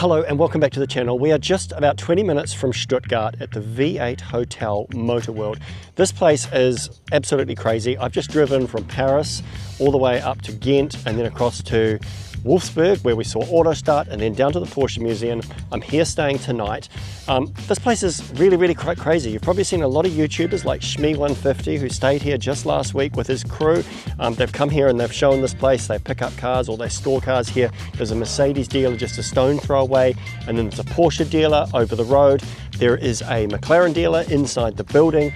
Hello and welcome back to the channel. We are just about 20 minutes from Stuttgart at the V8 Hotel Motorworld. This place is absolutely crazy. I've just driven from Paris all the way up to Ghent and then across to Wolfsburg where we saw Auto Start and then down to the Porsche Museum. I'm here staying tonight. This place is really quite crazy. You've probably seen a lot of YouTubers like Shmee150 who stayed here just last week with his crew. They've come here and they've shown this place. They pick up cars or they store cars here. There's a Mercedes dealer just a stone throw away, and then there's a Porsche dealer over the road. There is a McLaren dealer inside the building.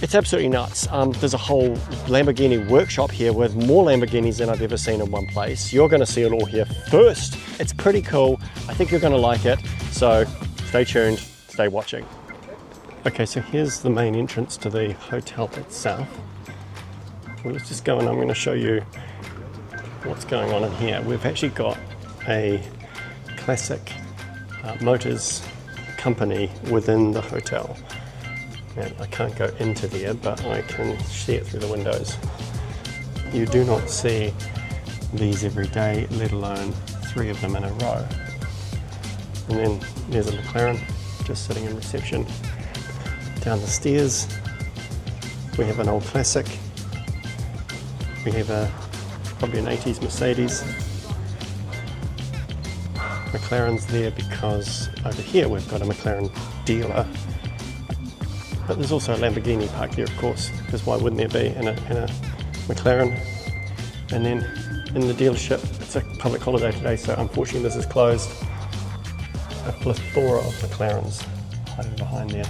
It's absolutely nuts. There's a whole Lamborghini workshop here with more Lamborghinis than I've ever seen in one place. You're going to see it all here first. It's pretty cool. I think you're going to like it. So stay tuned, stay watching. Okay, so here's the main entrance to the hotel itself. Well, let's just go and I'm going to show you what's going on in here. We've actually got a classic motors company within the hotel. And I can't go into there, but I can see it through the windows. You do not see these every day, let alone 3 of them in a row. And then there's a McLaren just sitting in reception. Down the stairs, we have an old classic. We have probably an 80s Mercedes. McLaren's there because over here we've got a McLaren dealer. But there's also a Lamborghini parked here, of course, because why wouldn't there be in a McLaren? And then in the dealership, it's a public holiday today, so unfortunately this is closed. A plethora of McLarens hiding behind there.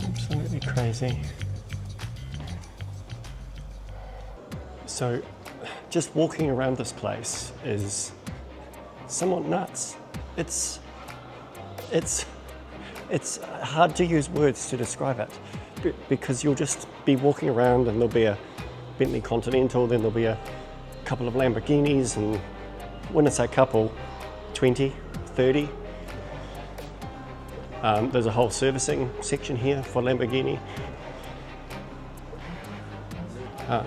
Absolutely crazy. So just walking around this place is somewhat nuts. It's hard to use words to describe it because you'll just be walking around and there'll be a Bentley Continental, then there'll be a couple of Lamborghinis, and when I say couple, 20, 30. There's a whole servicing section here for Lamborghini.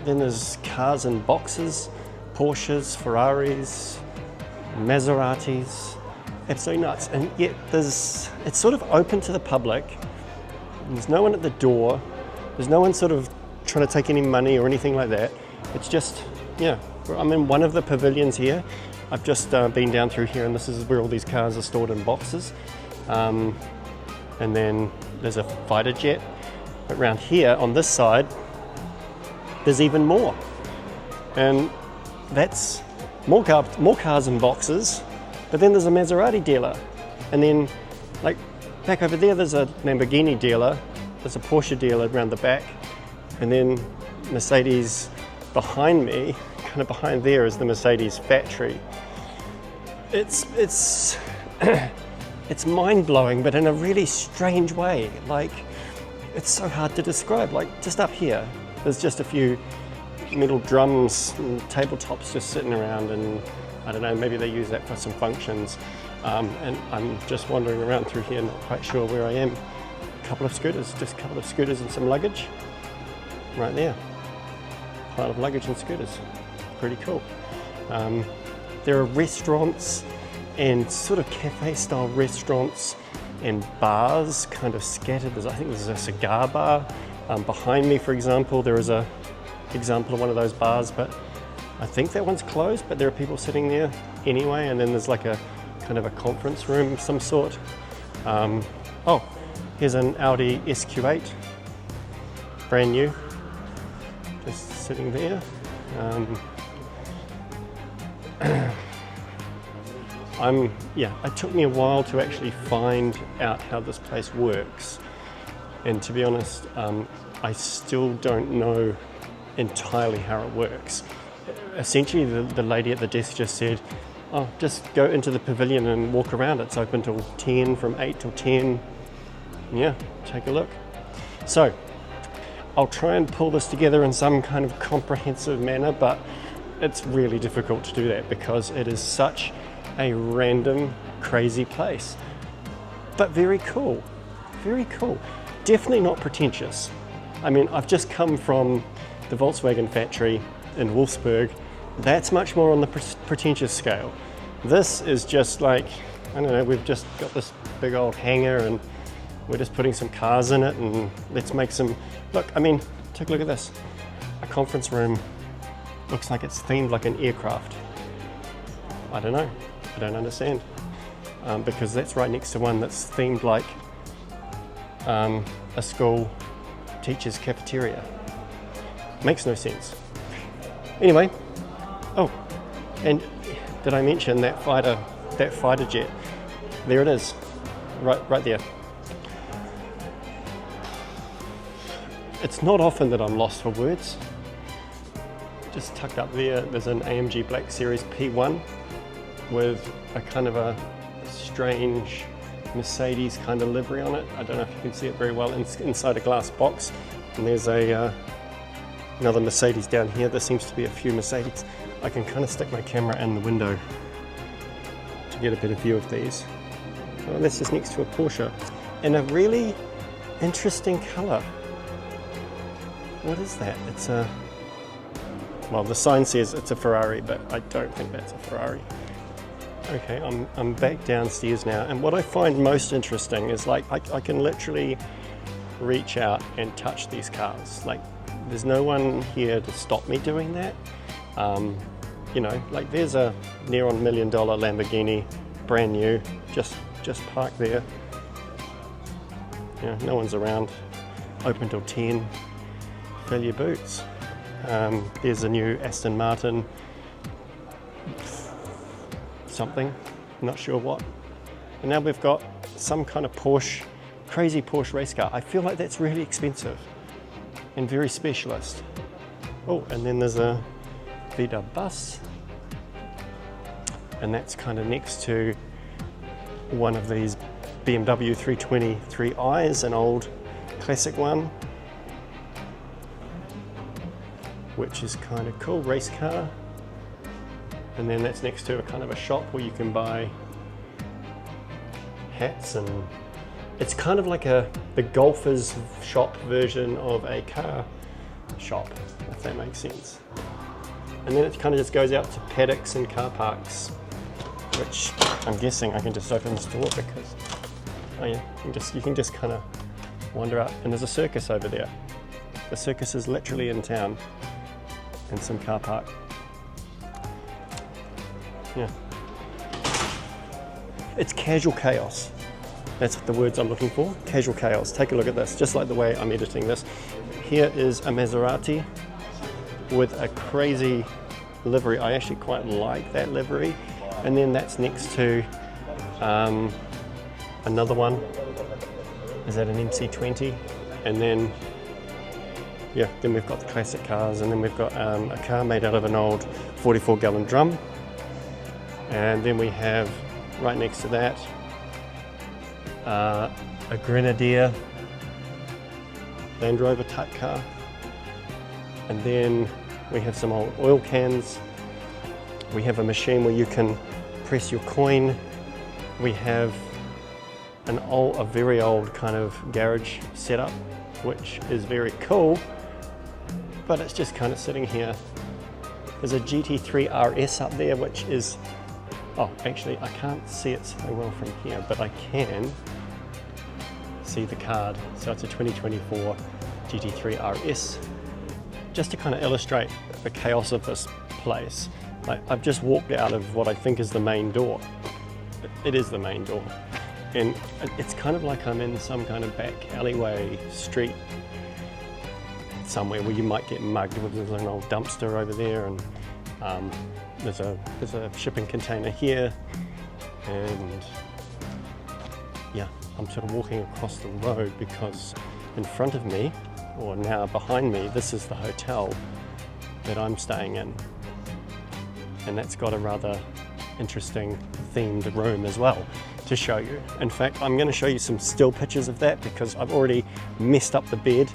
Then there's cars in boxes, Porsches, Ferraris, Maseratis. Absolutely nuts, and yet it's sort of open to the public. There's no one at the door. There's no one sort of trying to take any money or anything like that. It's just, yeah, I'm in one of the pavilions here. I've just been down through here, and this is where all these cars are stored in boxes. And then there's a fighter jet. But around here on this side, there's even more. And that's more cars in boxes. But then there's a Maserati dealer, and then like back over there there's a Lamborghini dealer, there's a Porsche dealer around the back, and then Mercedes behind me, kind of behind there is the Mercedes factory. It's it's mind-blowing, but in a really strange way. Like, it's so hard to describe. Like, just up here there's just a few metal drums and tabletops just sitting around, and I don't know, maybe they use that for some functions. And I'm just wandering around through here, not quite sure where I am. A couple of scooters and some luggage. Right there. Pile of luggage and scooters. Pretty cool. There are restaurants and sort of cafe style restaurants and bars kind of scattered. I think there's a cigar bar. Behind me, for example, there is a example of one of those bars, but I think that one's closed, but there are people sitting there anyway. And then there's like a kind of a conference room of some sort. Oh, here's an Audi SQ8, brand new, just sitting there. It took me a while to actually find out how this place works. And to be honest, I still don't know entirely how it works. Essentially, the lady at the desk just said, oh, just go into the pavilion and walk around. It's open till 10, from 8 till 10. Yeah, take a look. So, I'll try and pull this together in some kind of comprehensive manner, but it's really difficult to do that because it is such a random, crazy place. But very cool, very cool. Definitely not pretentious. I mean, I've just come from the Volkswagen factory in Wolfsburg. That's much more on the pretentious scale. This is just like, I don't know, we've just got this big old hangar and we're just putting some cars in it and let's make some, look, I mean, take a look at this. A conference room looks like it's themed like an aircraft. I don't know, I don't understand. Because that's right next to one that's themed like a school teacher's cafeteria. Makes no sense. Anyway, oh, and did I mention that fighter jet? There it is, right there. It's not often that I'm lost for words. Just tucked up there, there's an AMG Black Series P1 with a kind of a strange Mercedes kind of livery on it. I don't know if you can see it very well. It's inside a glass box, and there's another Mercedes down here. There seems to be a few Mercedes. I can kind of stick my camera in the window to get a better view of these. Oh, this is next to a Porsche in a really interesting color. What is that? It's a, well, the sign says it's a Ferrari, but I don't think that's a Ferrari. Okay, I'm back downstairs now, and what I find most interesting is like I can literally reach out and touch these cars. Like, there's no one here to stop me doing that. You know, like there's a near on $1 million Lamborghini, brand new, just parked there. You know, no one's around. Open till 10. Fill your boots. There's a new Aston Martin something, not sure what. And now we've got some kind of Porsche, crazy Porsche race car. I feel like that's really expensive and very specialist. Oh, and then there's a VW bus, and that's kind of next to one of these BMW 323i's, an old classic one, which is kind of cool, race car. And then that's next to a kind of a shop where you can buy hats, and it's kind of like the golfer's shop version of a car shop, if that makes sense. And then it kind of just goes out to paddocks and car parks, which I'm guessing I can just open this door because, oh yeah, you can just kind of wander out. And there's a circus over there. The circus is literally in town, and some car park. Yeah. It's casual chaos. That's the words I'm looking for. Casual chaos. Take a look at this, just like the way I'm editing this. Here is a Maserati with a crazy livery. I actually quite like that livery. And then that's next to another one. Is that an MC20? And then, yeah, then we've got the classic cars, and then we've got a car made out of an old 44-gallon drum. And then we have, right next to that, a Grenadier Land Rover type car. And then we have some old oil cans. We have a machine where you can press your coin. We have a very old kind of garage setup, which is very cool, but it's just kind of sitting here. There's a GT3 RS up there, which is, oh, actually, I can't see it so well from here, but I can see the card. So it's a 2024 GT3 RS. Just to kind of illustrate the chaos of this place, I've just walked out of what I think is the main door. It is the main door. And it's kind of like I'm in some kind of back alleyway street somewhere where you might get mugged. There's an old dumpster over there, and there's a shipping container here, and yeah, I'm sort of walking across the road because in front of me, or now behind me, this is the hotel that I'm staying in, and that's got a rather interesting themed room as well to show you. In fact, I'm going to show you some still pictures of that because I've already messed up the bed,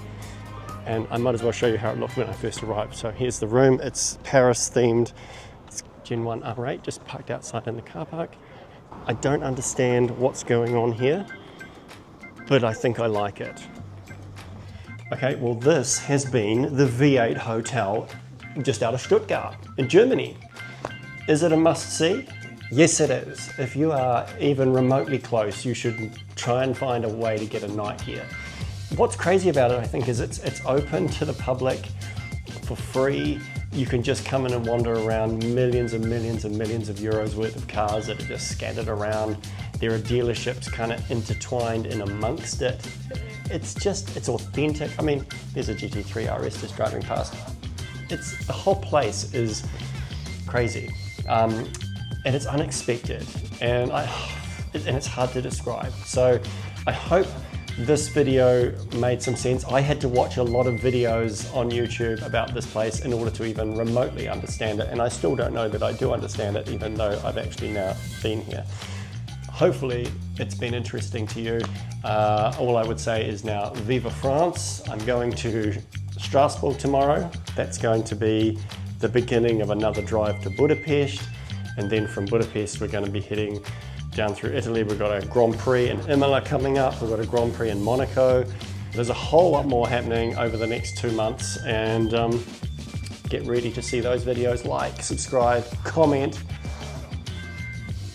and I might as well show you how it looked when I first arrived. So here's the room. It's Paris themed. It's Gen 1 R8, just parked outside in the car park. I don't understand what's going on here, but I think I like it. Okay, well, this has been the V8 Hotel just out of Stuttgart in Germany. Is it a must-see? Yes, it is. If you are even remotely close, you should try and find a way to get a night here. What's crazy about it, I think, is it's open to the public for free. You can just come in and wander around, millions and millions and millions of euros worth of cars that are just scattered around. There are dealerships kind of intertwined in amongst it. It's authentic. I mean, there's a GT3 RS just driving past. The whole place is crazy. And it's unexpected, and it's hard to describe. So I hope this video made some sense. I had to watch a lot of videos on YouTube about this place in order to even remotely understand it, and I still don't know that I do understand it, even though I've actually now been here. Hopefully it's been interesting to you. All I would say is now, Viva France. I'm going to Strasbourg tomorrow. That's going to be the beginning of another drive to Budapest. And then from Budapest, we're going to be heading down through Italy. We've got a Grand Prix in Imola coming up. We've got a Grand Prix in Monaco. There's a whole lot more happening over the next 2 months, and get ready to see those videos. Like, subscribe, comment.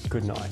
Good night.